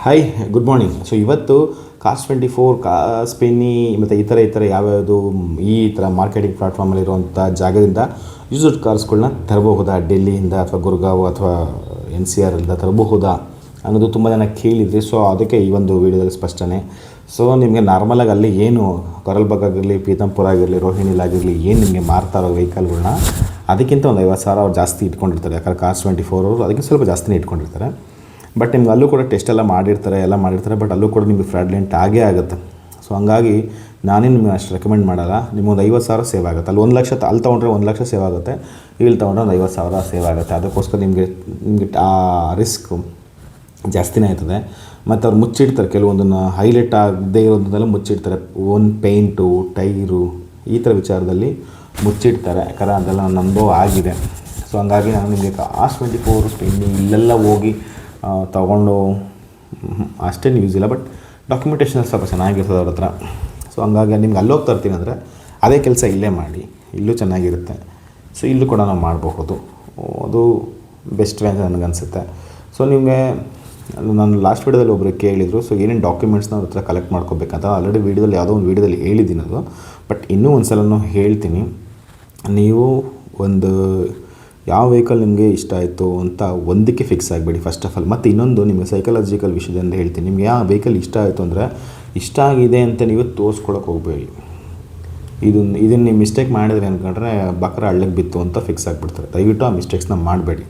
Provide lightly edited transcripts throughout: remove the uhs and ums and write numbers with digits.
Hi, good morning. So ಇವತ್ತು Cars24, ಸ್ಪೆನ್ನಿ ಮತ್ತು ಈ ಥರ ಯಾವ್ಯಾವುದು ಈ ಥರ ಮಾರ್ಕೆಟಿಂಗ್ ಪ್ಲಾಟ್ಫಾರ್ಮಲ್ಲಿರುವಂಥ ಜಾಗದಿಂದ ಯೂಸ್ಡ್ ಕಾರ್ಸ್ಗಳನ್ನ ತರಬಹುದಾ, ಡೆಲ್ಲಿಯಿಂದ ಅಥವಾ ಗುರ್ಗಾಂವ್ ಅಥವಾ NCR ತರಬಹುದಾ ಅನ್ನೋದು ತುಂಬ ಜನ ಕೇಳಿದ್ರಿ. ಸೊ ಅದಕ್ಕೆ ಈ ಒಂದು ವೀಡಿಯೋದಲ್ಲಿ ಸ್ಪಷ್ಟನೆ. ಸೊ ನಿಮಗೆ ನಾರ್ಮಲಾಗಿ ಅಲ್ಲಿ ಏನು ಕೊರಲ್ಬಾಗ್ ಆಗಿರಲಿ, ಪೀತಂಪುರ ಆಗಿರಲಿ, ರೋಹಿಣಿಲಾಗಿರಲಿ ಏನು ನಿಮಗೆ ಮಾರ್ತಾರೋ ವೆಹಿಕಲ್ಗಳನ್ನ ಅದಕ್ಕಿಂತ ಒಂದು 50,000 ಅವ್ರು ಜಾಸ್ತಿ ಇಟ್ಕೊಂಡಿರ್ತಾರೆ. ಯಾಕಂದ್ರೆ Cars24 ಅವರು ಅದಕ್ಕೆ ಸ್ವಲ್ಪ ಜಾಸ್ತಿನೇ ಇಟ್ಕೊಂಡಿರ್ತಾರೆ. ಬಟ್ ನಿಮ್ಗೆ ಅಲ್ಲೂ ಕೂಡ ಟೆಸ್ಟ್ ಎಲ್ಲ ಮಾಡಿರ್ತಾರೆ. ಬಟ್ ಅಲ್ಲೂ ಕೂಡ ನಿಮಗೆ ಫ್ರಾಡ್ಲೆಂಟ್ ಆಗೇ ಆಗುತ್ತೆ. ಸೊ ಹಂಗಾಗಿ ನಾನೇ ನಿಮಗೆ ಅಷ್ಟು ರೆಕಮೆಂಡ್ ಮಾಡಲ್ಲ. ನಿಮ್ಮೊಂದು 50,000 ಸೇವ್ ಆಗುತ್ತೆ. ಅಲ್ಲಿ 1 ಲಕ್ಷ ಅಲ್ಲಿ ತೊಗೊಂಡ್ರೆ 1 ಲಕ್ಷ ಸೇವ್ ಆಗುತ್ತೆ, ಇಲ್ಲಿ ತೊಗೊಂಡ್ರೆ ಒಂದು 50,000 ಸೇವ್ ಆಗುತ್ತೆ. ಅದಕ್ಕೋಸ್ಕರ ನಿಮಗೆ ಆ ರಿಸ್ಕ್ ಜಾಸ್ತಿನೇ ಆಯ್ತದೆ. ಮತ್ತು ಅವ್ರು ಮುಚ್ಚಿಡ್ತಾರೆ, ಕೆಲವೊಂದನ್ನು ಹೈಲೈಟ್ ಆಗದೇ ಇರೋದನ್ನೆಲ್ಲ ಮುಚ್ಚಿಡ್ತಾರೆ. ಓನ್ ಪೇಂಟು, ಟೈರು ಈ ಥರ ವಿಚಾರದಲ್ಲಿ ಮುಚ್ಚಿಡ್ತಾರೆ. ಯಾಕಂದರೆ ಅದೆಲ್ಲ ನನ್ನ ಅನುಭವ ಆಗಿದೆ. ಸೊ ಹಂಗಾಗಿ ನಾನು ನಿಮಗೆ Cars24 ಸ್ಪೆನ್ನಿ ಇಲ್ಲೆಲ್ಲ ಹೋಗಿ ತೊಗೊಂಡು ಅಷ್ಟೇನು ಯೂಸ್ ಇಲ್ಲ. ಬಟ್ ಡಾಕ್ಯುಮೆಂಟೇಷನ್ ಸ್ವಲ್ಪ ಚೆನ್ನಾಗಿರ್ತದೆ ಅವ್ರ ಹತ್ರ. ಸೊ ಹಂಗಾಗಿ ನಿಮ್ಗೆ ಅಲ್ಲೋಗಿ ತರ್ತೀನಿ ಅಂದರೆ ಅದೇ ಕೆಲಸ ಇಲ್ಲೇ ಮಾಡಿ, ಇಲ್ಲೂ ಚೆನ್ನಾಗಿರುತ್ತೆ. ಸೊ ಇಲ್ಲೂ ಕೂಡ ನಾವು ಮಾಡಬಹುದು. ಅದು ಬೆಸ್ಟ್ ವೇ ಅಂತ ನನಗನ್ಸುತ್ತೆ. ಸೊ ನಿಮಗೆ ನಾನು ಲಾಸ್ಟ್ ವೀಡಿಯೋದಲ್ಲಿ ಒಬ್ಬರು ಕೇಳಿದರು, ಸೊ ಏನೇನು ಡಾಕ್ಯುಮೆಂಟ್ಸ್ನ ಅವ್ರ ಹತ್ರ ಕಲೆಕ್ಟ್ ಮಾಡ್ಕೋಬೇಕಂತ. ಆಲ್ರೆಡಿ ವೀಡಿಯೋದಲ್ಲಿ ಯಾವುದೋ ಒಂದು ವೀಡಿಯೋದಲ್ಲಿ ಹೇಳಿದ್ದೀನಿ ಅದು. ಬಟ್ ಇನ್ನೂ ಒಂದು ಸಲನೂ ಹೇಳ್ತೀನಿ. ನೀವು ಒಂದು ಯಾವ ವೆಹಿಕಲ್ ನಿಮಗೆ ಇಷ್ಟ ಆಯಿತು ಅಂತ ಒಂದಕ್ಕೆ ಫಿಕ್ಸ್ ಆಗಬೇಡಿ ಫಸ್ಟ್ ಆಫ್ ಆಲ್. ಮತ್ತು ಇನ್ನೊಂದು ನಿಮಗೆ ಸೈಕಲಾಜಿಕಲ್ ವಿಷಯದಿಂದ ಹೇಳ್ತೀನಿ. ನಿಮಗೆ ಯಾವ ವೆಹಿಕಲ್ ಇಷ್ಟ ಆಯಿತು ಅಂದರೆ ಇಷ್ಟ ಆಗಿದೆ ಅಂತ ನೀವು ತೋರಿಸ್ಕೊಳಕ್ಕೆ ಹೋಗಬೇಡಿ. ಇದನ್ನು ನೀವು ಮಿಸ್ಟೇಕ್ ಮಾಡಿದ್ರೆ ಅಂದ್ಕೊಂಡ್ರೆ ಬಕ್ರ ಹಳ್ಳಕ್ಕೆ ಬಿತ್ತು ಅಂತ ಫಿಕ್ಸ್ ಆಗಿಬಿಡ್ತಾರೆ. ದಯವಿಟ್ಟು ಆ ಮಿಸ್ಟೇಕ್ಸ್ನ ಮಾಡಬೇಡಿ.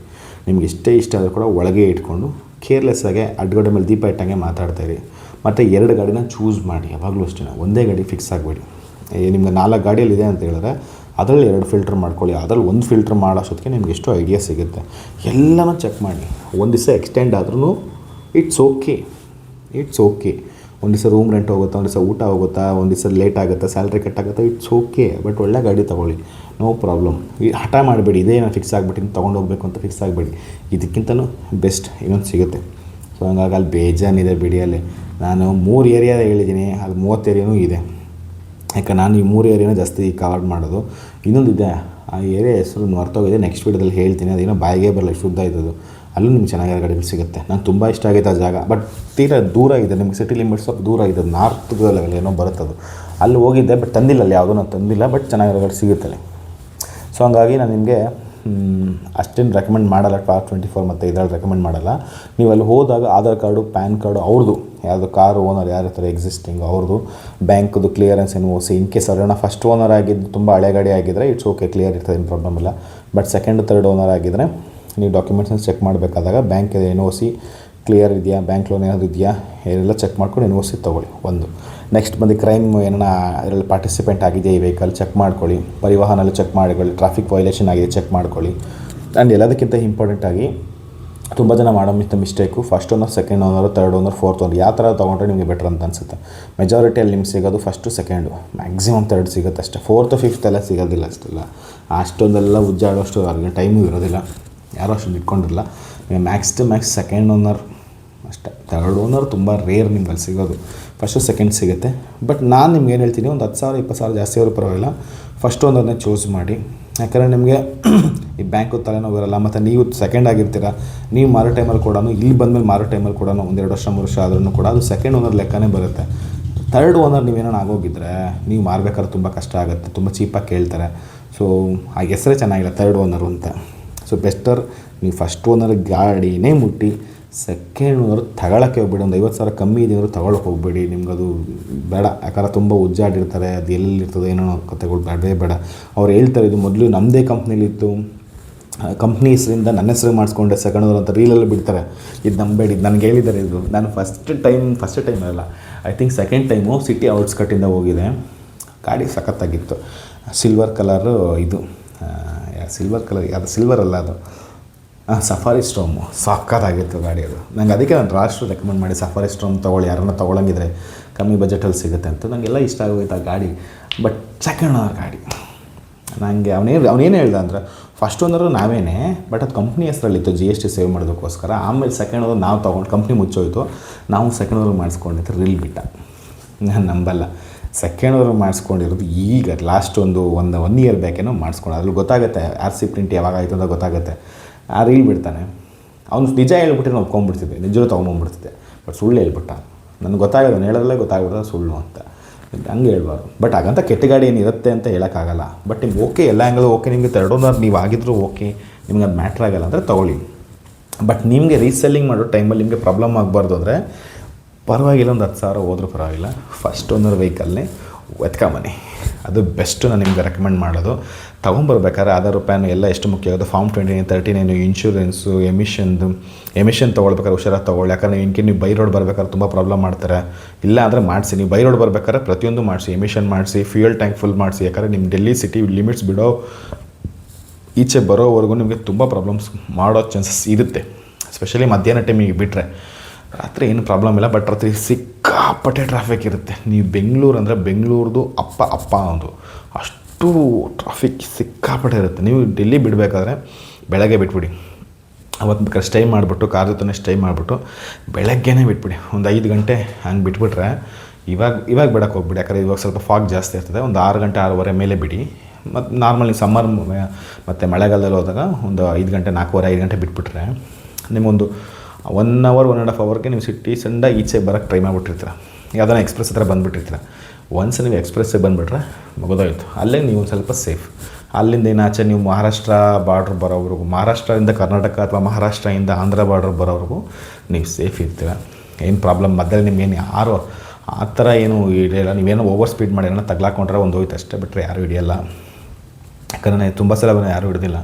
ನಿಮ್ಗೆ ಇಷ್ಟ ಆದರೂ ಕೂಡ ಒಳಗೆ ಇಟ್ಕೊಂಡು ಕೇರ್ಲೆಸ್ಸಾಗೆ ಅಡ್ಗಡೆ ಮೇಲೆ ದೀಪ ಇಟ್ಟಂಗೆ ಮಾತಾಡ್ತಾಯಿರಿ. ಮತ್ತು 2 ಗಾಡಿನ ಚೂಸ್ ಮಾಡಿ. ಯಾವಾಗಲೂ ಅಷ್ಟೇ, ಒಂದೇ ಗಾಡಿ ಫಿಕ್ಸ್ ಆಗಬೇಡಿ. ನಿಮ್ಗೆ 4 ಗಾಡಿಯಲ್ಲಿದೆ ಅಂತ ಹೇಳಿದ್ರೆ ಅದರಲ್ಲಿ 2 ಫಿಲ್ಟ್ರ್ ಮಾಡ್ಕೊಳ್ಳಿ. ಅದರಲ್ಲಿ 1 ಫಿಲ್ಟ್ರ್ ಮಾಡೋಷ್ಟೊತ್ತಿಗೆ ನಿಮ್ಗೆ ಎಷ್ಟೋ ಐಡಿಯಾ ಸಿಗುತ್ತೆ. ಎಲ್ಲನೂ ಚೆಕ್ ಮಾಡಿ. ಒಂದು ದಿವಸ ಎಕ್ಸ್ಟೆಂಡ್ ಆದ್ರೂ ಇಟ್ಸ್ ಓಕೆ. ಒಂದು ದಿವಸ ರೂಮ್ ರೆಂಟ್ ಹೋಗುತ್ತಾ, ಒಂದು ದಿವಸ ಊಟ ಹೋಗುತ್ತಾ, ಒಂದು ದಿವಸ ಲೇಟ್ ಆಗುತ್ತೆ, ಸ್ಯಾಲ್ರಿ ಕಟ್ ಆಗುತ್ತೆ, ಇಟ್ಸ್ ಓಕೆ. ಬಟ್ ಒಳ್ಳೆ ಗಾಡಿ ತೊಗೊಳ್ಳಿ, ನೋ ಪ್ರಾಬ್ಲಮ್. ಹಠ ಮಾಡಬೇಡಿ, ಇದೇ ನಾನು ಫಿಕ್ಸ್ ಆಗಿಬಿಟ್ಟು ತೊಗೊಂಡು ಹೋಗಬೇಕು ಅಂತ ಫಿಕ್ಸ್ ಆಗಬೇಡಿ. ಇದಕ್ಕಿಂತಲೂ ಬೆಸ್ಟ್ ಇನ್ನೊಂದು ಸಿಗುತ್ತೆ. ಸೊ ಹಂಗಾಗಿ ಅಲ್ಲಿ ಬೇಜಾನಿದೆ ಬಿಡಿ. ಅಲ್ಲಿ ನಾನು 3 ಏರಿಯಾ ಹೇಳಿದ್ದೀನಿ, ಅಲ್ಲಿ 30 ಏರಿಯಾನೂ ಇದೆ. ಯಾಕೆ ನಾನು ಈ 3 ಏರಿಯಾನ ಜಾಸ್ತಿ ಕವರ್ ಮಾಡೋದು. ಇನ್ನೊಂದಿದೆ, ಆ ಏರಿಯಾ ಹೆಸರು ಮರ್ತೋಗಿದೆ, ನೆಕ್ಸ್ಟ್ ವೀಡಿಯೋದಲ್ಲಿ ಹೇಳ್ತೀನಿ. ಅದೇನೋ ಬಾಯಿಗೆ ಬರಲ್ಲ, ಶುದ್ಧ ಇದ್ದದು. ಅಲ್ಲೂ ನಿಮ್ಗೆ ಚೆನ್ನಾಗಿರೋ ಗಾಡಿಗಳು ಸಿಗುತ್ತೆ. ನಂಗೆ ತುಂಬ ಇಷ್ಟ ಆಗೈತೆ ಆ ಜಾಗ. ಬಟ್ ತೀರಾ ದೂರ ಇದೆ, ನಿಮ್ಗೆ ಸಿಟಿ ಲಿಮಿಟ್ಸ್ ಸ್ವಲ್ಪ ದೂರ ಇದೆ. ನಾರ್ತ್ದಲ್ಲಿ ಏನೋ ಬರುತ್ತದು. ಅಲ್ಲಿ ಹೋಗಿದ್ದೆ, ಬಟ್ ತಂದಿಲ್ಲ. ಅಲ್ಲಿ ಯಾವುದೂ ನಾನು ತಂದಿಲ್ಲ, ಬಟ್ ಚೆನ್ನಾಗಿರೋ ಗಾಡಿ ಸಿಗುತ್ತಲ್ಲಿ. ಸೊ ಹಂಗಾಗಿ ನಾನು ನಿಮಗೆ ಅಷ್ಟೇನು ರೆಕಮೆಂಡ್ ಮಾಡಲ್ಲ. Cars24 ಮತ್ತು ಇದರಲ್ಲಿ ರೆಕಮೆಂಡ್ ಮಾಡಲ್ಲ. ನೀವು ಅಲ್ಲಿ ಹೋದಾಗ ಆಧಾರ್ ಕಾರ್ಡು, ಪ್ಯಾನ್ ಕಾರ್ಡು ಅವ್ರದ್ದು, ಯಾವುದು ಕಾರು ಓನರ್ ಯಾರು ಇರ್ತಾರೆ ಎಕ್ಸಿಸ್ಟಿಂಗ್ ಅವ್ರದ್ದು, ಬ್ಯಾಂಕ್ದು ಕ್ಲಿಯರೆನ್ಸ್ NOC. ಇನ್ ಕೇಸ್ ಅವ್ರನ್ನ ಫಸ್ಟ್ ಓನರ್ ಆಗಿದ್ದು ತುಂಬ ಹಳೆ ಗಾಡಿ ಆಗಿದ್ದರೆ ಇಟ್ಸ್ ಓಕೆ, ಕ್ಲಿಯರ್ ಇರ್ತದೆ, ಏನು ಪ್ರಾಬ್ಲಮ್ ಇಲ್ಲ. ಬಟ್ ಸೆಕೆಂಡ್, ಥರ್ಡ್ ಓನರ್ ಆಗಿದ್ದರೆ ನೀವು ಡಾಕ್ಯುಮೆಂಟ್ಸನ್ನು ಚೆಕ್ ಮಾಡಬೇಕಾದಾಗ ಬ್ಯಾಂಕ್ NOC ಕ್ಲಿಯರ್ ಇದೆಯಾ, ಬ್ಯಾಂಕ್ ಲೋನ್ ಏನಾದರೂ ಇದೆಯಾ, ಎಲ್ಲ ಚೆಕ್ ಮಾಡ್ಕೊಂಡು NOC ತೊಗೊಳ್ಳಿ. ಒಂದು ನೆಕ್ಸ್ಟ್ ಬಂದು ಕ್ರೈಮ್ ಏನಾರ ಇದರಲ್ಲಿ ಪಾರ್ಟಿಸಿಪೇಂಟ್ ಆಗಿದೆ ಈ ವೆಹಿಕಲ್ ಚೆಕ್ ಮಾಡ್ಕೊಳ್ಳಿ. ಪರಿವಾಹನಲ್ಲಿ ಚೆಕ್ ಮಾಡಿಕೊಳ್ಳಿ. ಟ್ರಾಫಿಕ್ ವೈಲೇಷನ್ ಆಗಿದೆ ಚೆಕ್ ಮಾಡ್ಕೊಳ್ಳಿ. ಆ್ಯಂಡ್ ಎಲ್ಲದಕ್ಕಿಂತ ಇಂಪಾರ್ಟೆಂಟಾಗಿ ತುಂಬ ಜನ ಮಾಡೋ mistake first owner, second owner, third owner, fourth owner ಯಾವ ಥರ ತೊಗೊಂಡ್ರೆ ನಿಮಗೆ ಬೆಟರ್ ಅಂತ ಅನಿಸುತ್ತೆ. ಮೆಜಾರಿಟಿಯಲ್ಲಿ ನಿಮ್ಗೆ ಸಿಗೋದು ಫಸ್ಟು, ಸೆಕೆಂಡು, ಮ್ಯಾಕ್ಸಿಮಮ್ ಥರ್ಡ್ ಸಿಗುತ್ತೆ ಅಷ್ಟೇ. ಫೋರ್ತ್, ಫಿಫ್ತ್ ಎಲ್ಲ ಸಿಗೋದಿಲ್ಲ. ಅಷ್ಟೊಂದೆಲ್ಲ ಉಜ್ಜಾಡೋಷ್ಟು ಅವ್ರಿಗೆ ಟೈಮು ಇರೋದಿಲ್ಲ, ಯಾರೋ ಅಷ್ಟು ಇಟ್ಕೊಂಡಿರಲ್ಲ. ನೀವು max to max second owner ಅಷ್ಟೇ. ಥರ್ಡ್ ಓನರ್ ತುಂಬ ರೇರ್ ನಿಮ್ಗೆ ಅಲ್ಲಿ ಸಿಗೋದು. ಫಸ್ಟು, ಸೆಕೆಂಡ್ ಸಿಗುತ್ತೆ. ಬಟ್ ನಾನು ನಿಮ್ಗೆ ಏನು ಹೇಳ್ತೀನಿ, ಒಂದು 10,000 20,000 ಜಾಸ್ತಿ ಆದರೂ ಪರವಾಗಿಲ್ಲ, ಫಸ್ಟ್ ಓನರ್ನೇ ಚೂಸ್ ಮಾಡಿ. ಯಾಕಂದರೆ ನಿಮಗೆ ಈ ಬ್ಯಾಂಕು ತಲೆನೋವು ಇರೋಲ್ಲ. ಮತ್ತು ನೀವು ಸೆಕೆಂಡ್ ಆಗಿರ್ತೀರ, ನೀವು ಮಾರೋ ಟೈಮಲ್ಲಿ ಕೂಡ, ಇಲ್ಲಿ ಬಂದಮೇಲೆ ಮಾರೋ ಟೈಮಲ್ಲಿ ಕೂಡ 1-2 ವರ್ಷ 3 ವರ್ಷ ಆದ್ರೂ ಕೂಡ ಅದು ಸೆಕೆಂಡ್ ಓನರ್ ಲೆಕ್ಕನೇ ಬರುತ್ತೆ. ಥರ್ಡ್ ಓನರ್ ನೀವೇನೋ ಆಗೋಗಿದ್ರೆ ನೀವು ಮಾರ್ಬೇಕಾದ್ರೆ ತುಂಬ ಕಷ್ಟ ಆಗುತ್ತೆ, ತುಂಬ ಚೀಪಾಗಿ ಕೇಳ್ತಾರೆ. ಸೊ ಆ ಹೆಸರೇ ಚೆನ್ನಾಗಿಲ್ಲ, ಥರ್ಡ್ ಓನರು ಅಂತ. ಸೊ ಬೆಸ್ಟರ್ ನೀವು ಫಸ್ಟ್ ಓನರ್ ಗಾಡಿನೇ ಮುಟ್ಟಿ, ಸೆಕೆಂಡ್ ಓನರ್ ತಗೊಳ್ಳೋಕ್ಕೆ ಹೋಗ್ಬೇಡಿ. ಒಂದು 50,000 ಕಮ್ಮಿ ಇದೆ ಅಂದರೆ ತೊಗೊಳಕ್ಕೆ ಹೋಗಬೇಡಿ. ನಿಮ್ಗದು ಬೇಡ. ಯಾಕಂದ್ರೆ ತುಂಬ ಉಜ್ಜಾಡಿರ್ತಾರೆ, ಅದು ಎಲ್ಲಿರ್ತದೆ ಏನೋ ಕತೆಗಳು ಬೇಡ. ಅವ್ರು ಹೇಳ್ತಾರೆ ಇದು ಮೊದಲು ನಮ್ಮದೇ ಕಂಪ್ನಿಲಿತ್ತು, ಕಂಪ್ನಿ ಹೆಸರಿಂದ ನನ್ನ ಹೆಸರು ಮಾಡಿಸ್ಕೊಂಡೆ ಸೆಕೆಂಡ್ ಓನರ್ ಅಂತ ರೀಲಲ್ಲಿ ಬಿಡ್ತಾರೆ. ಇದು ನಂಬೇಡಿ, ಇದು ನನಗೆ ಹೇಳಿದ್ದಾರೆ. ಇದು ನಾನು ಫಸ್ಟ್ ಟೈಮ್ ಅಲ್ಲ, I think second time city ಔಟ್ಸ್ಕಟ್ಟಿಂದ ಹೋಗಿದೆ. ಗಾಡಿ ಸಖತ್ತಾಗಿತ್ತು. ಸಿಲ್ವರ್ ಕಲರು, ಇದು ಸಿಲ್ವರ್ ಕಲರ್, ಅದು ಸಿಲ್ವರ್ ಅಲ್ಲ, ಅದು ಸಫಾರಿ ಸ್ಟ್ರೋಮು ಸಖತ್ತಾಗಿತ್ತು ಗಾಡಿ. ಅದು ನಂಗೆ ಅದಕ್ಕೆ ನಾನು ರಾಷ್ಟ್ರ ರೆಕಮೆಂಡ್ ಮಾಡಿ ಸಫಾರಿ ಸ್ಟ್ರೋಮ್ ತೊಗೊಳ್ಳಿ, ಯಾರನ್ನ ತೊಗೊಳಂಗಿದ್ರೆ ಕಮ್ಮಿ ಬಜೆಟಲ್ಲಿ ಸಿಗುತ್ತೆ ಅಂತ. ನನಗೆಲ್ಲ ಇಷ್ಟ ಆಗೋಯ್ತು ಆ ಗಾಡಿ. ಬಟ್ ಸೆಕೆಂಡ್ ಓನರ್ ಗಾಡಿ ನನಗೆ ಅವನೇನು ಹೇಳ್ದ ಅಂದರೆ ಫಸ್ಟ್ ಓನರು ನಾವೇನೇ, ಬಟ್ ಅದು ಕಂಪ್ನಿ ಹೆಸರಲ್ಲಿತ್ತು GST ಸೇವ್ ಮಾಡೋದಕ್ಕೋಸ್ಕರ. ಆಮೇಲೆ ಸೆಕೆಂಡ್ ಓನರ್ ನಾವು ತೊಗೊಂಡು ಕಂಪ್ನಿ ಮುಚ್ಚೋಯ್ತು, ನಾವು ಸೆಕೆಂಡ್ ಓನರ್ ಮಾಡಿಸ್ಕೊಂಡಿದ್ದು ರೀಲ್ ಬಿಟ್ಟ. ನಾನು ನಂಬಲ್ಲ. ಸೆಕೆಂಡ್ ಓನರ್ ಮಾಡಿಸ್ಕೊಂಡಿರೋದು ಈಗ ಲಾಸ್ಟ್ ಒಂದು 1 ಇಯರ್ ಬ್ಯಾಕೇನೋ ಮಾಡಿಸ್ಕೊಂಡು. ಅದ್ರಲ್ಲಿ ಗೊತ್ತಾಗುತ್ತೆ RC ಪ್ರಿಂಟ್ ಯಾವಾಗ ಆಯಿತು ಅಂತ ಗೊತ್ತಾಗುತ್ತೆ. ಆ ರೀಲ್ ಬಿಡ್ತಾನೆ. ಅವ್ನು ನಿಜ ಹೇಳ್ಬಿಟ್ಟು ನಾನು ಒಪ್ಕೊಂಡ್ಬಿಡ್ತಿದ್ದೆ, ನಿಜವೂ ತೊಗೊಂಬಂದ್ಬಿಡ್ತಿದ್ದೆ. ಬಟ್ ಸುಳ್ಳು ಹೇಳ್ಬಿಟ್ಟ, ನನಗೆ ಗೊತ್ತಾಗೋದು ಹೇಳೋದ್ರಲ್ಲೇ ಗೊತ್ತಾಗ್ಬಿಡ್ತದೆ ಸುಳ್ಳು ಅಂತ. ಹಂಗೆ ಹೇಳ್ಬಾರ್ದು. ಬಟ್ ಹಾಗಂತ ಕೆಟ್ಟ ಗಾಡಿ ಏನಿರುತ್ತೆ ಅಂತ ಹೇಳೋಕ್ಕಾಗಲ್ಲ. ಬಟ್ ನಿಮ್ಗೆ ಓಕೆ, ಎಲ್ಲ ಆ್ಯಂಗಲ್ ಓಕೆ, ನಿಮಗೆ ತರ್ಡೋನರ್ ನೀವು ಆಗಿದ್ರು ಓಕೆ, ನಿಮ್ಗೆ ಅದು ಮ್ಯಾಟ್ರ್ ಆಗಲ್ಲ ಅಂದರೆ ತೊಗೊಳ್ಳಿ. ಬಟ್ ನಿಮಗೆ ರೀಸೆಲ್ಲಿಂಗ್ ಮಾಡೋ ಟೈಮಲ್ಲಿ ನಿಮಗೆ ಪ್ರಾಬ್ಲಮ್ ಆಗಬಾರ್ದು ಅಂದರೆ ಪರವಾಗಿಲ್ಲ, ಒಂದು 10,000 ಹೋದ್ರೂ ಪರವಾಗಿಲ್ಲ, ಫಸ್ಟ್ ಓನರ್ ವೆಹಿಕಲ್ನೇ ಎತ್ಕೊಂಬನ್ನಿ. ಅದು ಬೆಸ್ಟು ನಾನು ನಿಮ್ಗೆ ರೆಕಮೆಂಡ್ ಮಾಡೋದು. ತೊಗೊಂಬರ್ಬೇಕಾದ್ರೆ ಆಧಾರ್ ಪ್ಯಾನು ಎಲ್ಲ ಎಷ್ಟು ಮುಖ್ಯ ಆಗೋದು, ಫಾರ್ಮ್ 29, 39, ಇನ್ಶೂರೆನ್ಸು, ಎಮಿಷನ್ ತೊಗೊಳ್ಬೇಕಾದ್ರೆ ಹುಷಾರಾಗಿ ತೊಗೊಳ್ಳಿ. ಯಾಕಂದರೆ ನೀವು ಬೈ ರೋಡ್ ಬರ್ಬೇಕಾದ್ರೆ ತುಂಬ ಪ್ರಾಬ್ಲಮ್ ಮಾಡ್ತಾರೆ. ಇಲ್ಲ ಅಂದರೆ ಮಾಡಿಸಿ, ನೀವು ಬೈ ರೋಡ್ ಬರ್ಬೇಕಾದ್ರೆ ಪ್ರತಿಯೊಂದು ಮಾಡಿಸಿ, ಎಮಿಷನ್ ಮಾಡಿಸಿ, ಫ್ಯೂಯಲ್ ಟ್ಯಾಂಕ್ ಫುಲ್ ಮಾಡಿಸಿ. ಯಾಕಂದರೆ ನಿಮ್ಮ ಡೆಲ್ಲಿ ಸಿಟಿ ಲಿಮಿಟ್ಸ್ ಬಿಡೋ ಈಚೆ ಬರೋವರೆಗೂ ನಿಮಗೆ ತುಂಬ ಪ್ರಾಬ್ಲಮ್ಸ್ ಮಾಡೋ ಚಾನ್ಸಸ್ ಇರುತ್ತೆ. ಎಸ್ಪೆಷಲಿ ಮಧ್ಯಾಹ್ನ ಟೈಮಿಗೆ ಬಿಟ್ಟರೆ, ರಾತ್ರಿ ಏನು ಪ್ರಾಬ್ಲಮ್ ಇಲ್ಲ. ಬಟ್ ರಾತ್ರಿ ಸಿಕ್ಕಾಪಟ್ಟೆ ಟ್ರಾಫಿಕ್ ಇರುತ್ತೆ. ನೀವು ಬೆಂಗಳೂರು ಅಂದರೆ ಬೆಂಗಳೂರದು ಅಪ್ಪ ಒಂದು ಅಷ್ಟು ಟ್ರಾಫಿಕ್ ಸಿಕ್ಕಾಪಟ್ಟೆ ಇರುತ್ತೆ. ನೀವು ಡೆಲ್ಲಿ ಬಿಡಬೇಕಾದ್ರೆ ಬೆಳಗ್ಗೆ ಬಿಟ್ಬಿಡಿ. ಅವತ್ತು ಬೇಕಾದ್ರೆ ಸ್ಟೇ ಮಾಡಿಬಿಟ್ಟು, ಕಾರ್ ಜೊತೆ ಸ್ಟೇ ಮಾಡಿಬಿಟ್ಟು ಬೆಳಗ್ಗೆನೇ ಬಿಟ್ಬಿಡಿ. ಒಂದು 5 ಗಂಟೆ ಹಂಗೆ ಬಿಟ್ಬಿಟ್ರೆ, ಇವಾಗ ಬಿಡೋಕ್ಕೆ ಹೋಗ್ಬಿಡಿ. ಯಾಕಂದರೆ ಇವಾಗ ಸ್ವಲ್ಪ ಫಾಗ್ ಜಾಸ್ತಿ ಇರ್ತದೆ. ಒಂದು 6 ಗಂಟೆ 6:30 ಮೇಲೆ ಬಿಡಿ. ಮತ್ತು ನಾರ್ಮಲಿ ಸಮ್ಮರ್ ಮತ್ತು ಮಳೆಗಾಲದಲ್ಲಿ ಹೋದಾಗ ಒಂದು 5 ಗಂಟೆ 4:15 5 ಗಂಟೆ ಬಿಟ್ಬಿಟ್ರೆ ನಿಮಗೊಂದು 1 ಅವರ್ 1.5 ಅವರ್ಗೆ ನೀವು ಸಿಟಿ ಸಂಡ ಈಚೆ ಬರೋಕ್ಕೆ ಟ್ರೈ ಮಾಡಿಬಿಟ್ಟಿರ್ತೀರ. ಯಾವುದನ್ನ ಎಕ್ಸ್ಪ್ರೆಸ್ ಹತ್ರ ಬಂದುಬಿಟ್ಟಿರ್ತೀರ. ಒನ್ಸ್ ನೀವು ಎಕ್ಸ್ಪ್ರೆಸ್ಸಿಗೆ ಬಂದುಬಿಟ್ರೆ ಮುಗಿದೋಯ್ತು. ಅಲ್ಲೇ ನೀವು ಒಂದು ಸ್ವಲ್ಪ ಸೇಫ್. ಅಲ್ಲಿಂದ ಏನಾಚೆ ನೀವು ಮಹಾರಾಷ್ಟ್ರ ಬಾರ್ಡ್ರ್ ಬರೋವ್ರಿಗೂ, ಮಹಾರಾಷ್ಟ್ರದಿಂದ ಕರ್ನಾಟಕ ಅಥವಾ ಮಹಾರಾಷ್ಟ್ರದಿಂದ ಆಂಧ್ರ ಬಾರ್ಡ್ರ್ ಬರೋವ್ರಿಗೂ ನೀವು ಸೇಫ್ ಇರ್ತೀರ. ಏನು ಪ್ರಾಬ್ಲಮ್ ಮಧ್ಯದಲ್ಲಿ ನಿಮ್ಗೇನು ಯಾರು ಆ ಥರ ಏನು ಹಿಡಿಯಲ್ಲ. ನೀವೇನೋ ಓವರ್ ಸ್ಪೀಡ್ ಮಾಡಿ ಏನೋ ತಗ್ಲಾಕೊಂಡ್ರೆ ಒಂದು ಹೋಯ್ತು ಅಷ್ಟೇ, ಬಿಟ್ಟರೆ ಯಾರೂ ಹಿಡಿಯಲ್ಲ. ಯಾಕಂದರೆ ತುಂಬ ಸಲ ಯಾರೂ ಹಿಡ್ದಿಲ್ಲ.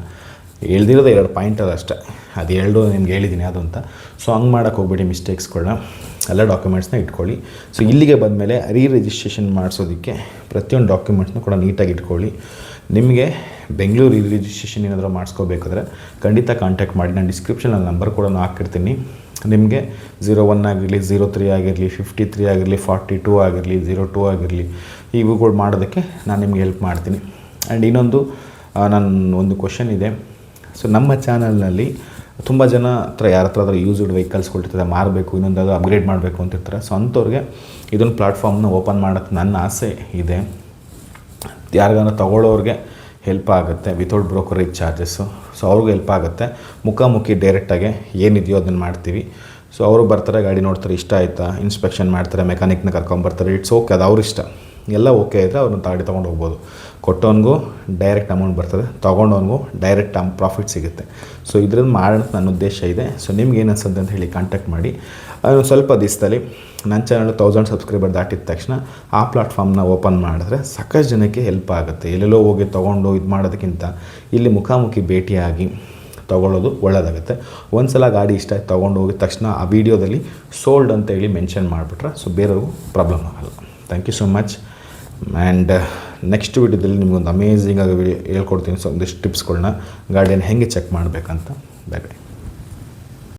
ಹೇಳ್ದಿರೋದು 2 ಪಾಯಿಂಟ್ ಅದು ಅಷ್ಟೇ. ಅದು 2 ನಿಮ್ಗೆ ಹೇಳಿದ್ದೀನಿ ಅದು ಅಂತ. ಸೊ ಹಂಗೆ ಮಾಡೋಕ್ಕೆ ಹೋಗ್ಬೇಡಿ ಮಿಸ್ಟೇಕ್ಸ್ಗಳನ್ನ. ಎಲ್ಲ ಡಾಕ್ಯುಮೆಂಟ್ಸ್ನ ಇಟ್ಕೊಳ್ಳಿ. ಸೊ ಇಲ್ಲಿಗೆ ಬಂದಮೇಲೆ ರಿಜಿಸ್ಟ್ರೇಷನ್ ಮಾಡಿಸೋದಕ್ಕೆ ಪ್ರತಿಯೊಂದು ಡಾಕ್ಯುಮೆಂಟ್ಸ್ನ ಕೂಡ ನೀಟಾಗಿ ಇಟ್ಕೊಳ್ಳಿ. ನಿಮಗೆ ಬೆಂಗಳೂರು ರಿಜಿಸ್ಟ್ರೇಷನ್ ಏನಾದರೂ ಮಾಡಿಸ್ಕೋಬೇಕಾದ್ರೆ ಖಂಡಿತ ಕಾಂಟ್ಯಾಕ್ಟ್ ಮಾಡಿ. ನಾನು ಡಿಸ್ಕ್ರಿಪ್ಷನಲ್ಲಿ ನಂಬರ್ ಕೂಡ ಹಾಕಿರ್ತೀನಿ. ನಿಮಗೆ 01 ಆಗಿರಲಿ, 03 ಆಗಿರಲಿ, 53 ಆಗಿರಲಿ, 42 ಆಗಿರಲಿ, 02 ಆಗಿರಲಿ, ಇವುಗಳು ಮಾಡೋದಕ್ಕೆ ನಾನು ನಿಮ್ಗೆ ಹೆಲ್ಪ್ ಮಾಡ್ತೀನಿ. ಆ್ಯಂಡ್ ಇನ್ನೊಂದು ಒಂದು ಕ್ವಶನ್ ಇದೆ. ಸೊ ನಮ್ಮ ಚಾನಲ್ನಲ್ಲಿ ತುಂಬ ಜನ ಯಾರ ಹತ್ರ ಯೂಸ್ಡ್ ವೆಹಿಕಲ್ಸ್ಗಳಿರ್ತದೆ, ಮಾರಬೇಕು, ಇನ್ನೊಂದು ಅಪ್ಗ್ರೇಡ್ ಮಾಡಬೇಕು ಅಂತಿರ್ತಾರೆ. ಸೊ ಅಂಥವ್ರಿಗೆ ಇದೊಂದು ಪ್ಲಾಟ್ಫಾರ್ಮ್ನ ಓಪನ್ ಮಾಡೋಕ್ಕೆ ನನ್ನ ಆಸೆ ಇದೆ. ಯಾರಿಗಾನ ತೊಗೊಳ್ಳೋರಿಗೆ ಹೆಲ್ಪ್ ಆಗುತ್ತೆ, ವಿತೌಟ್ ಬ್ರೋಕರೇಜ್ ಚಾರ್ಜಸ್ಸು. ಸೊ ಅವ್ರಿಗೂ ಹೆಲ್ಪ್ ಆಗುತ್ತೆ. ಮುಖಾಮುಖಿ ಡೈರೆಕ್ಟಾಗಿ ಏನಿದೆಯೋ ಅದನ್ನು ಮಾಡ್ತೀವಿ. ಸೊ ಅವರು ಬರ್ತಾರೆ, ಗಾಡಿ ನೋಡ್ತಾರೆ, ಇಷ್ಟ ಆಯಿತಾ, ಇನ್ಸ್ಪೆಕ್ಷನ್ ಮಾಡ್ತಾರೆ, ಮೆಕ್ಯಾನಿಕ್ನ ಕರ್ಕೊಂಬರ್ತಾರೆ, ಇಟ್ಸ್ ಓಕೆ, ಅದು ಅವ್ರ ಇಷ್ಟ. ಎಲ್ಲ ಓಕೆ ಇದ್ದರೆ ಅವ್ರನ್ನ ಗಾಡಿ ತೊಗೊಂಡು ಹೋಗ್ಬೋದು. ಕೊಟ್ಟವನಿಗೂ ಡೈರೆಕ್ಟ್ ಅಮೌಂಟ್ ಬರ್ತದೆ, ತೊಗೊಂಡವನಿಗೂ ಡೈರೆಕ್ಟ್ ಪ್ರಾಫಿಟ್ ಸಿಗುತ್ತೆ. ಸೊ ಇದ್ರಿಂದ ಮಾಡೋಣ ನನ್ನ ಉದ್ದೇಶ ಇದೆ. ಸೊ ನಿಮ್ಗೆ ಏನು ಅನ್ಸುತ್ತೆ ಅಂತ ಹೇಳಿ ಕಾಂಟ್ಯಾಕ್ಟ್ ಮಾಡಿ. ಅದನ್ನು ಸ್ವಲ್ಪ ದಿವಸದಲ್ಲಿ ನನ್ನ ಚಾನಲ್ 1000 ಸಬ್ಸ್ಕ್ರೈಬರ್ ದಾಟಿದ ತಕ್ಷಣ ಆ ಪ್ಲಾಟ್ಫಾರ್ಮ್ನ ಓಪನ್ ಮಾಡಿದ್ರೆ ಸಾಕಷ್ಟು ಜನಕ್ಕೆ ಹೆಲ್ಪ್ ಆಗುತ್ತೆ. ಎಲ್ಲೆಲ್ಲೋ ಹೋಗಿ ತೊಗೊಂಡು ಇದು ಮಾಡೋದಕ್ಕಿಂತ ಇಲ್ಲಿ ಮುಖಾಮುಖಿ ಭೇಟಿಯಾಗಿ ತೊಗೊಳ್ಳೋದು ಒಳ್ಳೆಯದಾಗುತ್ತೆ. ಒಂದು ಸಲ ಗಾಡಿ ಇಷ್ಟ ಆಯ್ತು ತೊಗೊಂಡು ಹೋಗಿದ ತಕ್ಷಣ ಆ ವಿಡಿಯೋದಲ್ಲಿ ಸೋಲ್ಡ್ ಅಂತ ಹೇಳಿ ಮೆನ್ಷನ್ ಮಾಡಿಬಿಟ್ರೆ ಸೊ ಬೇರೆಯವ್ರಿಗೂ ಪ್ರಾಬ್ಲಮ್ ಆಗೋಲ್ಲ. Thank you so much. And next ವಿಡಿಯೋದಲ್ಲಿ ನಿಮಗೊಂದು ಅಮೇಝಿಂಗಾಗಿ ಹೇಳ್ಕೊಡ್ತೀನಿ. ಸೊ ಒಂದಿಷ್ಟು ಟಿಪ್ಸ್ಗಳನ್ನ ಗಾಡಿಯನ್ನು ಹೆಂಗೆ ಚೆಕ್ ಮಾಡಬೇಕಂತ. Bye bye.